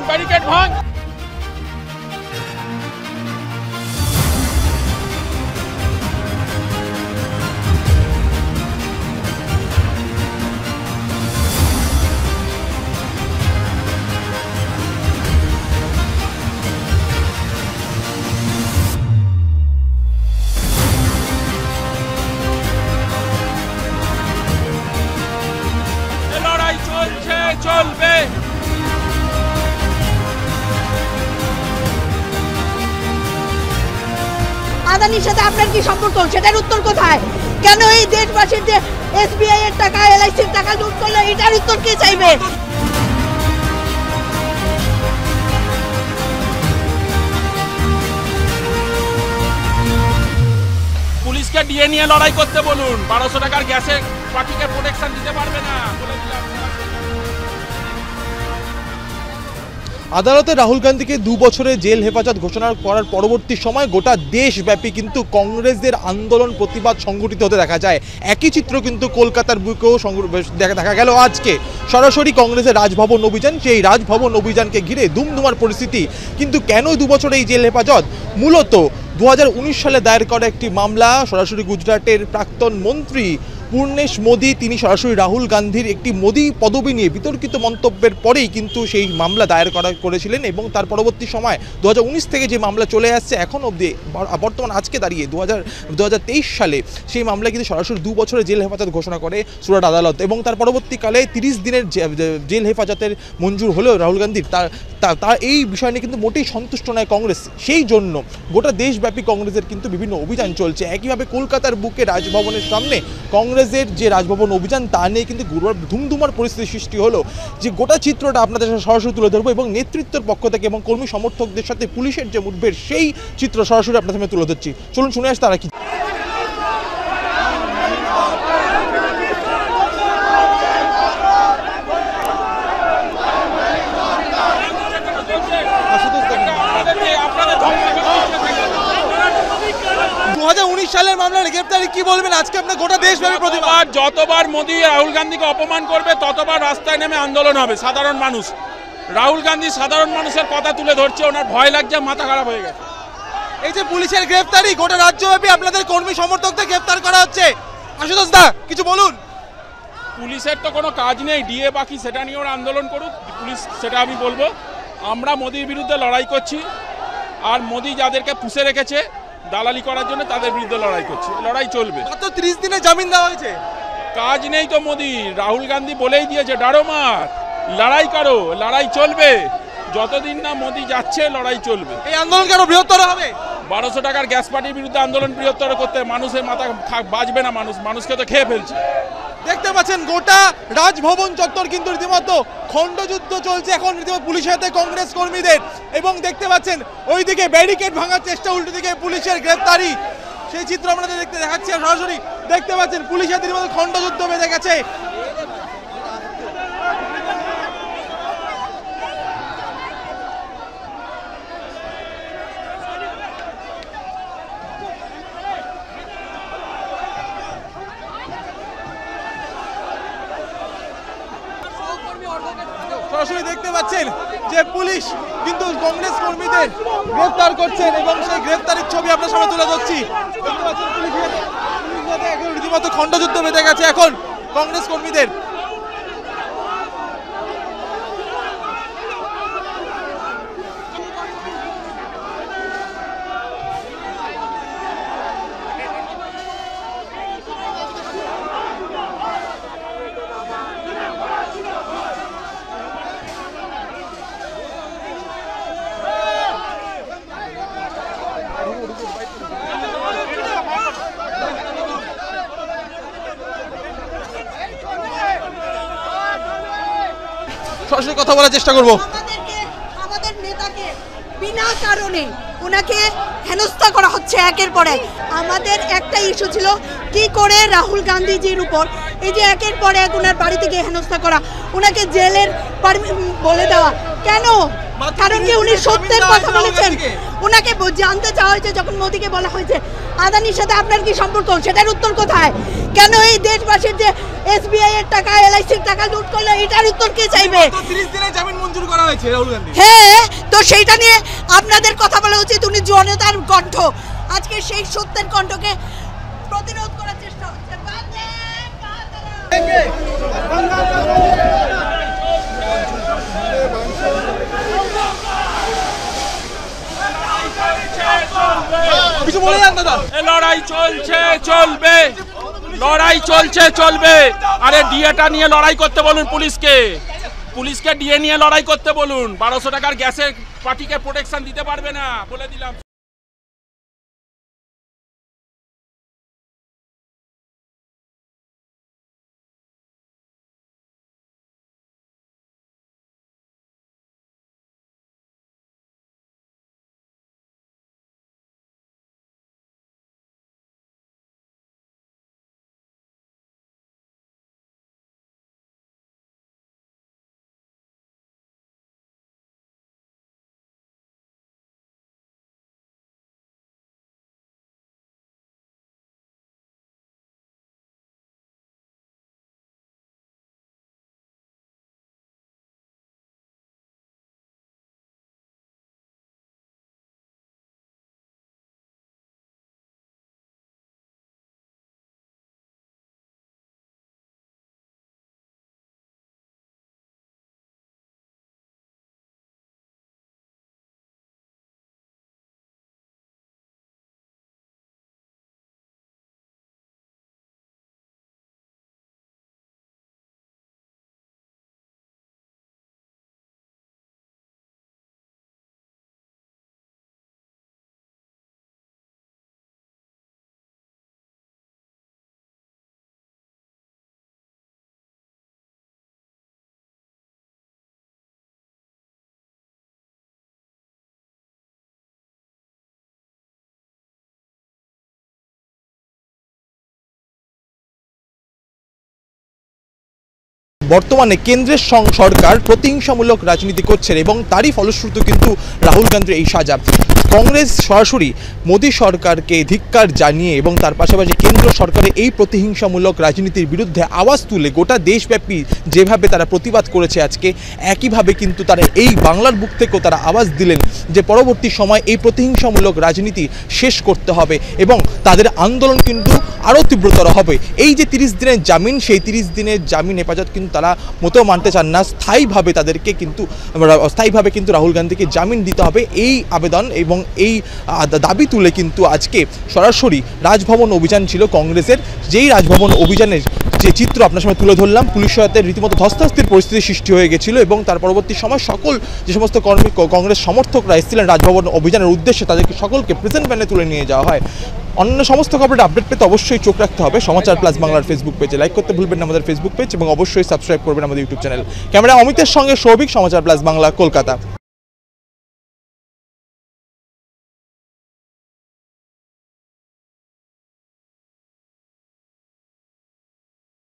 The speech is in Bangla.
ব্যারিকেড ভাঙ। চলবে। আদানির সাথে আপনার কি সম্পর্ক, সেটার উত্তর কোথায়? কেন এই দেশবাসীর যে এসবিআই এর টাকা, এলআইসির টাকা লুট করলো, এটার উত্তর কে চাইবে? পুলিশকে ডিএ নিয়ে লড়াই করতে বলুন। 1200 টাকার গ্যাসে পার্টিকে প্রোটেকশন দিতে পারবে না। আদালতে রাহুল গান্ধীকে 2 বছরের জেল হেফাজত ঘোষণা করার পরবর্তী সময় গোটা দেশব্যাপী কিন্তু কংগ্রেসদের আন্দোলন প্রতিবাদ সংগঠিত হতে দেখা যায়। একই চিত্র কিন্তু কলকাতার বুকেও দেখা গেল আজকে। সরাসরি কংগ্রেসের রাজভবন অভিযান, সেই রাজভবন অভিযানকে ঘিরে দুমদুমার পরিস্থিতি। কিন্তু কেন 2 বছর এই জেল হেফাজত? মূলত 2019 সালে দায়ের করা একটি মামলা, সরাসরি গুজরাটের প্রাক্তন মন্ত্রী পূর্ণেশ মোদী তিনি সরাসরি রাহুল গান্ধীর একটি মোদী পদবি নিয়ে বিতর্কিত মন্তব্যের পরেই কিন্তু সেই মামলা দায়ের করেছিলেন এবং তার পরবর্তী সময় 2019 থেকে যে মামলা চলে আসছে এখন অবধি, বর্তমান আজকে দাঁড়িয়ে 2023 সালে সেই মামলা কিন্তু সরাসরি 2 বছরের জেল হেফাজত ঘোষণা করে সুরাট আদালত এবং তার পরবর্তীকালে 30 দিনের জেল হেফাজতের মঞ্জুর হলেও রাহুল গান্ধীর তার এই বিষয় নিয়ে কিন্তু মোটেই সন্তুষ্ট নয় কংগ্রেস। সেই জন্য গোটা দেশব্যাপী কংগ্রেসের কিন্তু বিভিন্ন অভিযান চলছে। একইভাবে কলকাতার বুকে রাজভবনের সামনে কংগ্রেসের যে রাজভবন অভিযান তা নিয়ে কিন্তু ধুমধুমার পরিস্থিতি সৃষ্টি হলো। যে গোটা চিত্রটা আপনাদের সাথে সরাসরি তুলে ধরবো এবং নেতৃত্বের পক্ষ থেকে এবং কর্মী সমর্থকদের সাথে পুলিশের যে মুঠভেড় সেই চিত্র সরাসরি আপনাদের সামনে তুলে ধরছি। চলুন শুনে আসি তারা কি। সালের মামলার গ্রেফতারি কি বলবেন আজকে আপনার গোটা দেশব্যাপী প্রতিবাদ? যতবার মোদী রাহুল গান্ধীকে অপমান করবে ততবার রাস্তায় নেমে আন্দোলন হবে সাধারণ মানুষ। রাহুল গান্ধী সাধারণ মানুষের কথা তুলে ধরছে, ওনার ভয় লাগছে, মাথা খারাপ হয়ে গেছে। এই যে পুলিশের গ্রেফতারি, গোটা রাজ্যব্যাপী আপনাদের কর্মী সমর্থকদের গ্রেফতার করা হচ্ছে, আশুতোষ দা কিছু বলুন। পুলিশের তো কোনো কাজ নেই, ডিএ বাকি, সেটা নিয়ে ওরা আন্দোলন করুক, পুলিশ সেটা আমি বলবো। আমরা মোদীর বিরুদ্ধে লড়াই করছি, আর মোদী যাদেরকে পুষে রেখেছে দালালি করার জন্য তাদের বিরুদ্ধে লড়াই করছে, লড়াই চলবে। মাত্র 30 দিনে জামিন দেওয়া হয়েছে। কাজ নেই তো মোদী, রাহুল গান্ধী বলেই দিয়েছে ডারো মার, লড়াই করো, লড়াই চলবে। যতদিন না মোদী যাচ্ছে লড়াই চলবে। এই আন্দোলন কেন বৃহত্তর হবে? 1200 টাকার গ্যাস পার্টির বিরুদ্ধে আন্দোলন বৃহত্তর করতে মানুষের মাথা বাঁচবে না, মানুষকে তো খেয়ে ফেলছে। দেখতে পাচ্ছেন গোটা রাজভবন চত্বর কিন্তু রীতিমতো খণ্ডযুদ্ধ চলছে এখন রীতিমতো পুলিশের সাথে কংগ্রেস কর্মীদের, এবং দেখতে পাচ্ছেন ওইদিকে ব্যারিকেড ভাঙার চেষ্টা, উল্টো দিকে পুলিশের গ্রেফতারি, সেই চিত্র আপনাদের দেখাচ্ছি সরাসরি। দেখতে পাচ্ছেন পুলিশের রীতিমতো খণ্ডযুদ্ধ বেঁধে গেছে। সরাসরি দেখতে পাচ্ছেন যে পুলিশ কিন্তু কংগ্রেস কর্মীদের গ্রেফতার করছেন এবং সেই গ্রেফতারের ছবি আপনার সামনে তুলে ধরছি। দেখতে পাচ্ছেন পুলিশের রীতিমতো খণ্ডযুদ্ধ বেঁধে গেছে এখন কংগ্রেস কর্মীদের। সরাসরি কথা বলার চেষ্টা করব। আমাদের নেতাকে বিনা কারণে ওনাকে হেনস্থা করা হচ্ছে একের পর এক। আমাদের একটা ইস্যু ছিল কি করে রাহুল গান্ধীজির উপর এই যে একের পর এক ওনার বাড়ি থেকে হেনস্থা করা, ওনাকে জেলের বলে দেওয়া, কেন কারণ কি উনি সত্যের কথা বলেছেন। ওনাকে জানতে চাওয়া হয়েছে যখন মোদিকে বলা হয়েছে আদানির সাথে আপনার কি সম্পর্ক, সেটার উত্তর কোথায়? কেন এই দেশবাসীর যে এসবিআই এর টাকা এলআইসির টাকা লুট করলো এটার উত্তর কে চাইবে? 30 দিনে জামিন মঞ্জুর করা হয়েছে রাহুল গান্ধী। হ্যাঁ, তো সেইটা নিয়ে আপনাদের কথা বলা উচিত। উনি জনতার কণ্ঠ, আজকে সেই সত্যের কণ্ঠকে প্রতিরোধ করার চেষ্টা হচ্ছে। কিছু বলে যান দাদা। লড়াই চলছে, চলবে, লড়াই চলছে, চলবে। আরে ডিএটা নিয়ে লড়াই করতে বলুন পুলিশকে, পুলিশকে ডিএ নিয়ে লড়াই করতে বলুন। 1200 টাকার গ্যাসের পার্টিকে প্রোটেকশন দিতে পারবে না, বলে দিলাম। বর্তমানে কেন্দ্রের সরকার প্রতিহিংসামূলক রাজনীতি করছে এবং তারই ফলশ্রুত কিন্তু রাহুল গান্ধীর এই সাজা। কংগ্রেস সরাসরি মোদী সরকারকে ধিক্কার জানিয়ে এবং তার পাশাপাশি কেন্দ্র সরকারের এই প্রতিহিংসামূলক রাজনীতির বিরুদ্ধে আওয়াজ তুলে গোটা দেশব্যাপী যেভাবে তারা প্রতিবাদ করেছে আজকে, একইভাবে কিন্তু তারা এই বাংলার বুক থেকেও তারা আওয়াজ দিলেন যে পরবর্তী সময় এই প্রতিহিংসামূলক রাজনীতি শেষ করতে হবে এবং তাদের আন্দোলন কিন্তু আরও তীব্রতর হবে। এই যে 30 দিনের জামিন, সেই 30 দিনের জামিন হেফাজত কিন্তু তারা মোটেও মানতে চান না। স্থায়ীভাবে তাদেরকে কিন্তু অস্থায়ীভাবে কিন্তু রাহুল গান্ধীকে জামিন দিতে হবে, এই আবেদন এবং এই দাবি তুলে কিন্তু আজকে সরাসরি রাজভবন অভিযান ছিল কংগ্রেসের। যেই রাজভবন অভিযানের যে চিত্র আপনার সামনে তুলে ধরলাম, পুলিশ সহায়তায় রীতিমতো ধস্তাধস্তির পরিস্থিতি সৃষ্টি হয়ে গেছিল এবং তার পরবর্তী সময় সকল যে সমস্ত কংগ্রেস সমর্থকরা এসেছিলেন রাজভবন অভিযানের উদ্দেশ্যে তাদেরকে সকলকে প্রেজেন্ট ভ্যানে তুলে নিয়ে যাওয়া হয়। অন্য সমস্ত খবরের আপডেট পেতে অবশ্যই চোখ রাখতে হবে সমাচার প্লাস বাংলার ফেসবুক পেজে। লাইক করতে ভুলবেন না আমাদের ফেসবুক পেজ এবং অবশ্যই সাবস্ক্রাইব করবেন আমাদের ইউটিউব চ্যানেল। ক্যামেরা অমিতের সঙ্গে সৌভিক, সমাচার প্লাস বাংলা, কলকাতা।